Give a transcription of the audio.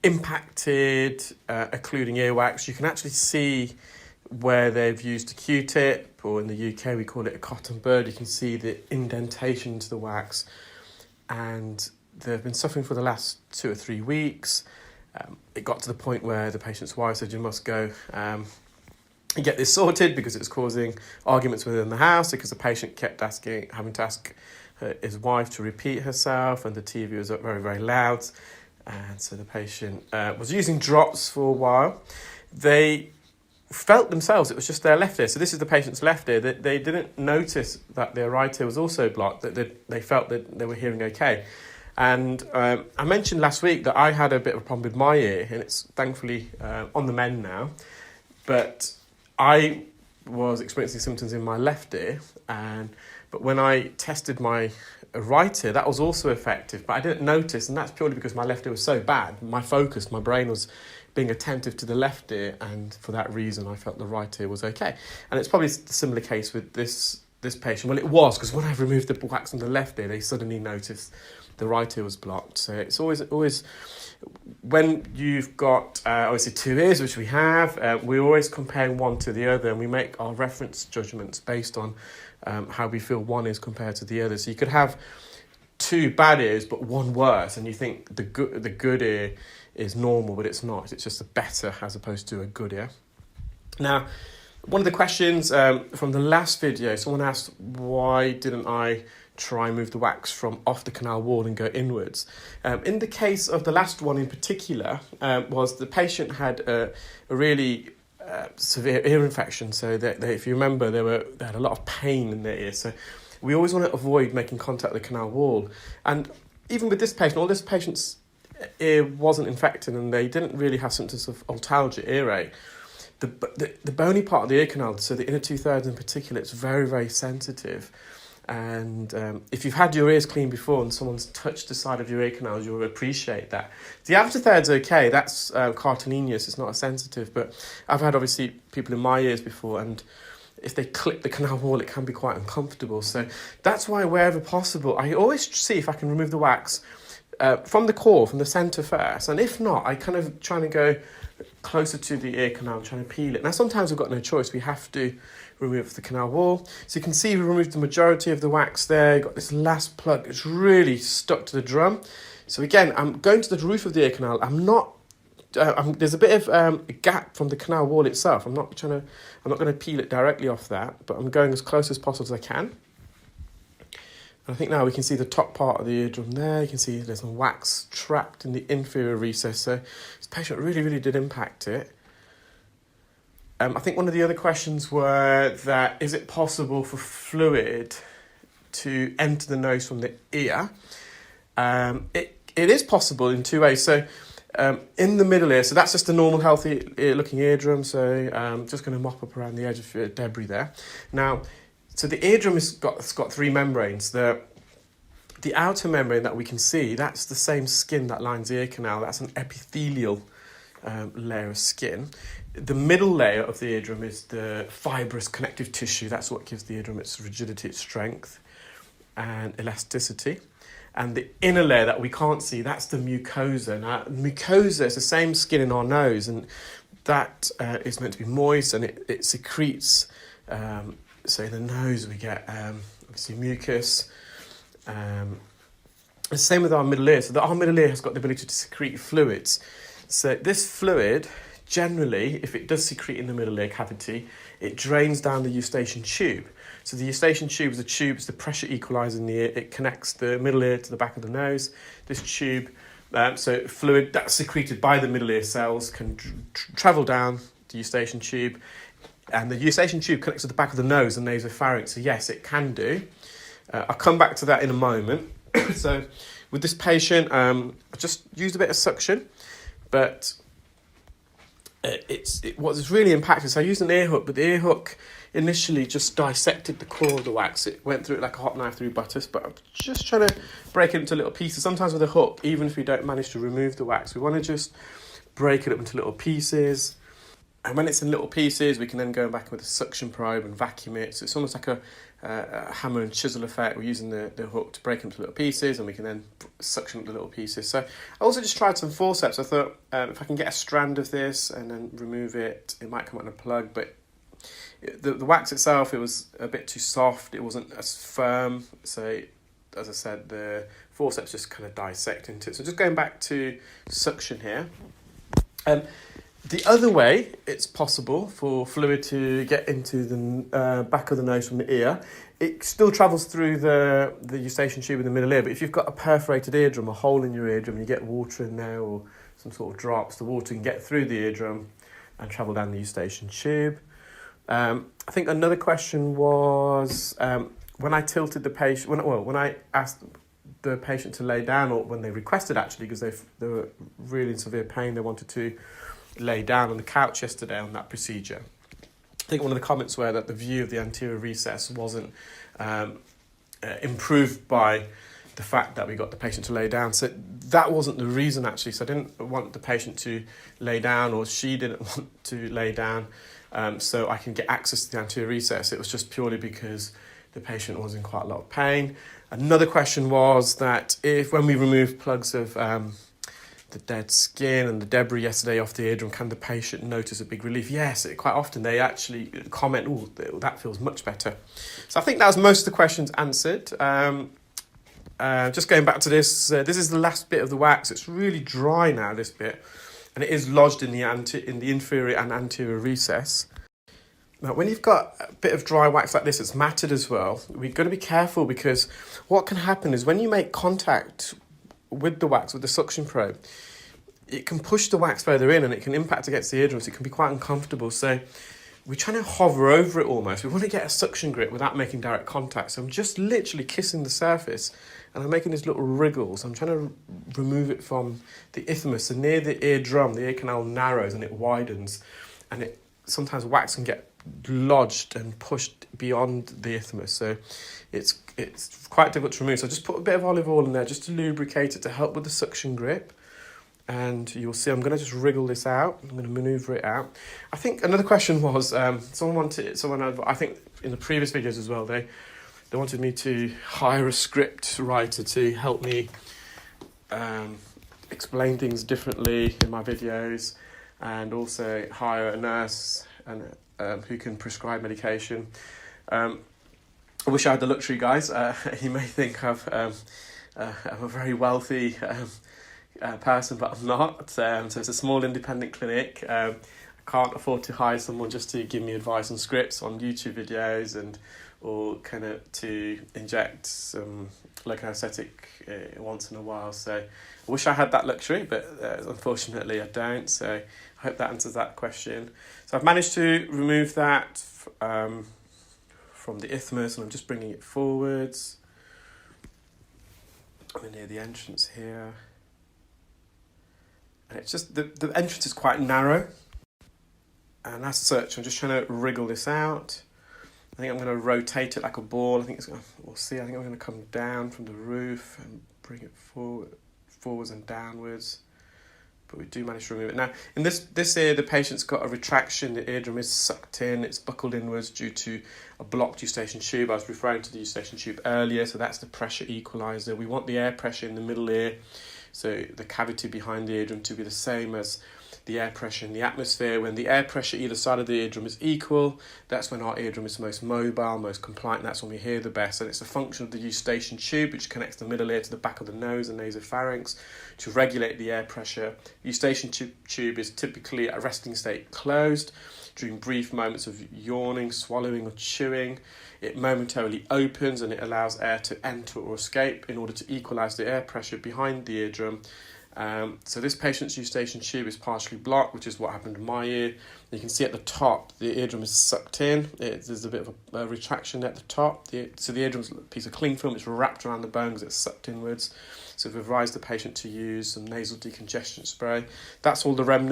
impacted occluding earwax. You can actually see where they've used a Q-tip, or in the UK we call it a cotton bud. You can see the indentation into the wax, and they've been suffering for the last 2 or 3 weeks. It got to the point where the patient's wife said, you must go and get this sorted, because it's causing arguments within the house, because the patient kept having to ask his wife to repeat herself, and the TV was very, very loud. And so the patient was using drops for a while. They felt themselves it was just their left ear. So this is the patient's left ear. They didn't notice that their right ear was also blocked, that they felt that they were hearing okay. And I mentioned last week that I had a bit of a problem with my ear, and it's thankfully on the mend now. But I was experiencing symptoms in my left ear, but when I tested my right ear, that was also effective, but I didn't notice, and that's purely because my left ear was so bad. My brain was being attentive to the left ear, and for that reason I felt the right ear was okay. And it's probably a similar case with this patient. Well, it was, because when I removed the wax on the left ear, they suddenly noticed the right ear was blocked. So it's always when you've got obviously 2 ears, which we have, we're always comparing one to the other, and we make our reference judgments based on how we feel one is compared to the other. So you could have 2 bad ears but one worse, and you think the good ear is normal, but it's not. It's just a better as opposed to a good ear. Now, one of the questions from the last video, someone asked, why didn't I try and move the wax from off the canal wall and go inwards? In the case of the last one in particular, was the patient had a really severe ear infection. So if you remember, they had a lot of pain in their ear. So we always want to avoid making contact with the canal wall. And even with this patient, all this patient's ear wasn't infected, and they didn't really have symptoms of otalgia, earache. The bony part of the ear canal, so the inner 2/3 in particular, it's very, very sensitive. And if you've had your ears cleaned before and someone's touched the side of your ear canals, you'll appreciate that. The outer third's okay, that's cartilaginous, it's not as sensitive, but I've had obviously people in my ears before, and if they clip the canal wall, it can be quite uncomfortable. So that's why, wherever possible, I always see if I can remove the wax from the core, from the centre first, and if not, I kind of trying to go closer to the ear canal, trying to peel it. Now sometimes we've got no choice, we have to remove the canal wall. So you can see we removed the majority of the wax there. Got this last plug, it's really stuck to the drum. So again, I'm going to the roof of the ear canal. There's a bit of a gap from the canal wall itself. I'm not going to peel it directly off that, but I'm going as close as possible as I can. And I think now we can see the top part of the eardrum there. You can see there's some wax trapped in the inferior recess. So this patient really, really did impact it. I think one of the other questions were that, is it possible for fluid to enter the nose from the ear? It is possible in 2 ways. So in the middle ear, so that's just a normal healthy looking eardrum. So I'm just going to mop up around the edge of debris there. Now, so the eardrum it's got 3 membranes. The outer membrane that we can see, that's the same skin that lines the ear canal. That's an epithelial layer of skin. The middle layer of the eardrum is the fibrous connective tissue. That's what gives the eardrum its rigidity, its strength and elasticity. And the inner layer that we can't see, that's the mucosa. Now, mucosa is the same skin in our nose, and that is meant to be moist, and it secretes. So in the nose we get obviously mucus. The same with our middle ear. So our middle ear has got the ability to secrete fluids. So this fluid, generally, if it does secrete in the middle ear cavity, it drains down the eustachian tube. So the eustachian tube is the pressure equalizer in the ear. It connects the middle ear to the back of the nose. This tube, so fluid that's secreted by the middle ear cells can travel down the eustachian tube, and the eustachian tube connects to the back of the nose and nasopharynx. So yes, it can do. I'll come back to that in a moment. So with this patient, I just used a bit of suction, but it was really impacted. So I used an ear hook, but the ear hook initially just dissected the core of the wax. It went through it like a hot knife through butters, but I'm just trying to break it into little pieces. Sometimes with a hook, even if we don't manage to remove the wax, we want to just break it up into little pieces. And when it's in little pieces, we can then go back with a suction probe and vacuum it. So it's almost like a hammer and chisel effect. We're using the hook to break them into little pieces, and we can then suction up the little pieces. So I also just tried some forceps. I thought if I can get a strand of this and then remove it, it might come out in a plug. But the wax itself, it was a bit too soft. It wasn't as firm. So as I said, the forceps just kind of dissect into it. So just going back to suction here. The other way it's possible for fluid to get into the back of the nose from the ear, it still travels through the eustachian tube in the middle ear, but if you've got a perforated eardrum, a hole in your eardrum, and you get water in there or some sort of drops, the water can get through the eardrum and travel down the eustachian tube. I think another question was when I tilted the patient, when I asked the patient to lay down, or when they requested actually, because they were really in severe pain, they wanted to lay down on the couch yesterday on that procedure. I think one of the comments were that the view of the anterior recess wasn't improved by the fact that we got the patient to lay down. So that wasn't the reason actually. So I didn't want the patient to lay down, or she didn't want to lay down, so I can get access to the anterior recess. It was just purely because the patient was in quite a lot of pain. Another question was that if when we remove plugs of the dead skin and the debris yesterday off the eardrum, can the patient notice a big relief? Yes, quite often they actually comment, oh, that feels much better. So I think that was most of the questions answered. Just going back to this, this is the last bit of the wax. It's really dry now, this bit, and it is lodged in the inferior and anterior recess. Now, when you've got a bit of dry wax like this, it's matted as well, we've got to be careful, because what can happen is when you make contact with the wax, with the suction probe, it can push the wax further in and it can impact against the eardrum, so it can be quite uncomfortable. So we're trying to hover over it almost. We want to get a suction grip without making direct contact. So I'm just literally kissing the surface and I'm making these little wriggles. I'm trying to remove it from the isthmus. So near the eardrum, the ear canal narrows and it widens, and it sometimes wax can get lodged and pushed beyond the isthmus. So it's quite difficult to remove. So just put a bit of olive oil in there just to lubricate it, to help with the suction grip. And you'll see I'm going to just wriggle this out. I'm going to manoeuvre it out. I think another question was, I think in the previous videos as well, they wanted me to hire a script writer to help me explain things differently in my videos, and also hire a nurse and who can prescribe medication. I wish I had the luxury, guys. You may think I'm a very wealthy person, but I'm not. So it's a small independent clinic. I can't afford to hire someone just to give me advice on scripts on YouTube videos, or kind of to inject some local anesthetic once in a while. So I wish I had that luxury, but unfortunately I don't. So I hope that answers that question. So I've managed to remove that from the isthmus, and I'm just bringing it forwards. I'm near the entrance here. And it's just, the entrance is quite narrow. And as such, I'm just trying to wriggle this out. I think I'm going to rotate it like a ball. We'll see. I think I'm going to come down from the roof and bring it forwards and downwards. But we do manage to remove it. Now, in this ear, the patient's got a retraction. The eardrum is sucked in. It's buckled inwards due to a blocked eustachian tube. I was referring to the eustachian tube earlier, so that's the pressure equalizer. We want the air pressure in the middle ear, so the cavity behind the eardrum, to be the same as the air pressure in the atmosphere. When the air pressure either side of the eardrum is equal, that's when our eardrum is most mobile, most compliant, that's when we hear the best. And it's a function of the eustachian tube, which connects the middle ear to the back of the nose and nasopharynx, to regulate the air pressure. Eustachian tube is typically at a resting state closed. During brief moments of yawning, swallowing or chewing, it momentarily opens and it allows air to enter or escape in order to equalise the air pressure behind the eardrum. So this patient's eustachian tube is partially blocked, which is what happened in my ear. You can see at the top, the eardrum is sucked in. There's a bit of a retraction at the top. So the eardrum's a piece of cling film. It's wrapped around the bone because it's sucked inwards. So we've advised the patient to use some nasal decongestion spray. That's all the remnants.